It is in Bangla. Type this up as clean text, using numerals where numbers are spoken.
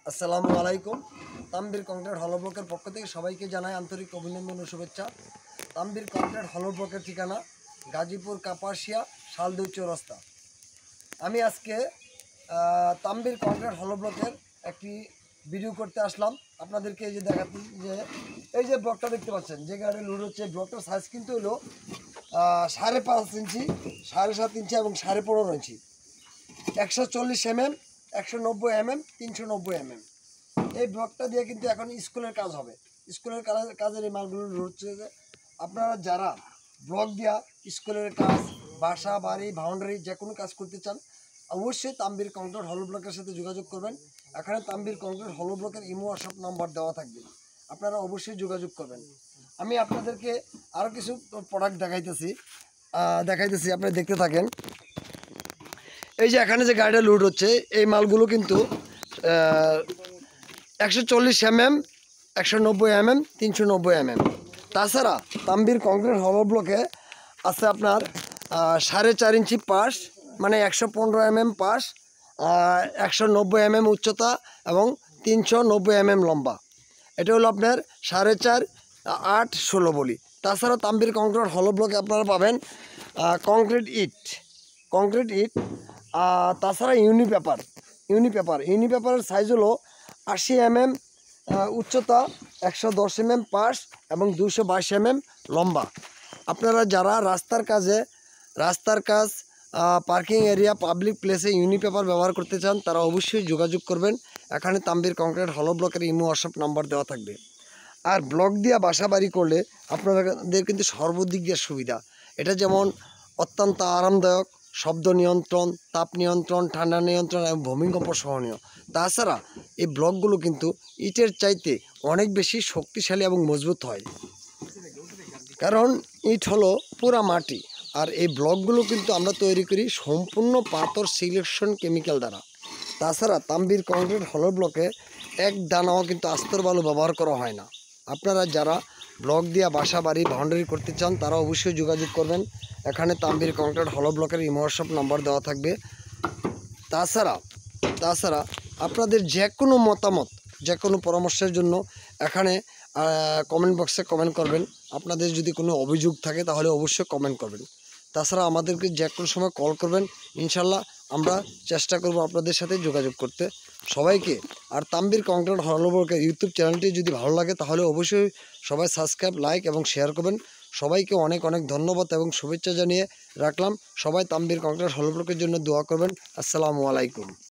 আসসালামু আলাইকুম। তাম্বির কংক্রিট হলো ব্লকের পক্ষ থেকে সবাইকে জানাই আন্তরিক অভিনন্দন ও শুভেচ্ছা। তাম্বির কংক্রিট হলো ব্লকের ঠিকানা গাজীপুর কাপাসিয়া শালদুই চৌরাস্তা। আমি আজকে তাম্বির কংক্রিট হলো ব্লকের একটি ভিডিও করতে আসলাম আপনাদেরকে। এই যে দেখাচ্ছি যে এই যে ব্লকটা দেখতে পাচ্ছেন, যে গাড়ি লোড হচ্ছে, ব্লকটার সাইজ কিন্তু হলো 5.5 ইঞ্চি, 7.5 ইঞ্চি এবং 15.5 ইঞ্চি, 140 mm, 190 mm, 390 mm। এই ব্লকটা দিয়ে কিন্তু এখন স্কুলের কাজ হবে। স্কুলের কাজের এই মালগুলো হচ্ছে যে আপনারা যারা ব্লক দিয়া স্কুলের কাজ, বাসা বাড়ি বাউন্ডারি যে কোনো কাজ করতে চান, অবশ্যই তাম্বির কংক্রিট হলো ব্লকের সাথে যোগাযোগ করবেন। এখানে তাম্বির কংক্রিট হলো ব্লকের ইমো হোয়াটসঅ্যাপ নাম্বার দেওয়া থাকবে, আপনারা অবশ্যই যোগাযোগ করবেন। আমি আপনাদেরকে আরও কিছু প্রোডাক্ট দেখাইতেছি, আপনারা দেখতে থাকেন। এই যে এখানে যে গাড়িটা লোড হচ্ছে, এই মালগুলো কিন্তু 140 mm, 190 mm, 390 mm। তাছাড়া তাম্বির কংক্রিট হলো ব্লকে আছে আপনার 4.5 ইঞ্চি পাশ, মানে 115 mm পাশ, 190 mm উচ্চতা এবং 390 mm লম্বা। এটা হলো আপনার 4.5, 8, 16 বলি। তাছাড়া তাম্বির কংক্রিট হলো ব্লকে আপনারা পাবেন কংক্রিট ইট। তাছাড়া ইউনিপেপারের সাইজ হলো 80 mm উচ্চতা, 110 mm পাশ এবং 222 mm লম্বা। আপনারা যারা রাস্তার কাজ, পার্কিং এরিয়া, পাবলিক প্লেসে ইউনিপেপার ব্যবহার করতে চান, তারা অবশ্যই যোগাযোগ করবেন। এখানে তাম্বির কংক্রিট হলো ব্লকের ইমো হোয়াটসঅ্যাপ নাম্বার দেওয়া থাকবে। আর ব্লক দিয়ে বাসা বাড়ি করলে আপনাদের কিন্তু সর্বদিক দিয়ে সুবিধা। এটা যেমন অত্যন্ত আরামদায়ক, শব্দ নিয়ন্ত্রণ, তাপ নিয়ন্ত্রণ, ঠান্ডা নিয়ন্ত্রণ এবং ভূমিকম্প সহনীয়। তাছাড়া এই ব্লকগুলো কিন্তু ইটের চাইতে অনেক বেশি শক্তিশালী এবং মজবুত হয়, কারণ ইট হলো পুরা মাটি। আর এই ব্লকগুলো কিন্তু আমরা তৈরি করি সম্পূর্ণ পাথর সিলেকশন কেমিক্যাল দ্বারা। তাছাড়া তাম্বির কংক্রিট হলো ব্লকে এক দানাও কিন্তু আস্তর বালু ব্যবহার করা হয় না। আপনারা যারা ব্লক দিয়ে বাসা বাড়ি বাউন্ডারি করতে চান, তারা অবশ্যই যোগাযোগ করবেন। এখানে তাম্বির কংক্রিট হলো ব্লকের ইমো হোয়াটসঅ্যাপ নাম্বার দেওয়া থাকবে। তাছাড়া আপনাদের যে কোনো মতামত, যে কোনো পরামর্শের জন্য এখানে কমেন্ট বক্সে কমেন্ট করবেন। আপনাদের যদি কোনো অভিযোগ থাকে তাহলে অবশ্যই কমেন্ট করবেন। তাছাড়া আমাদেরকে যে কোনো সময় কল করবেন, ইনশাল্লাহ আমরা চেষ্টা করব আপনাদের সাথে যোগাযোগ করতে। সবাইকে আর তাম্বির কংক্রিট হলো ব্লকের ইউটিউব চ্যানেলটি যদি ভালো লাগে তাহলে অবশ্যই সবাই সাবস্ক্রাইব, লাইক এবং শেয়ার করবেন। সবাইকে অনেক অনেক ধন্যবাদ এবং শুভেচ্ছা জানিয়ে রাখলাম। সবাই তাম্বির কংক্রিট হলো ব্লকের জন্য দোয়া করবেন। আসসালামু আলাইকুম।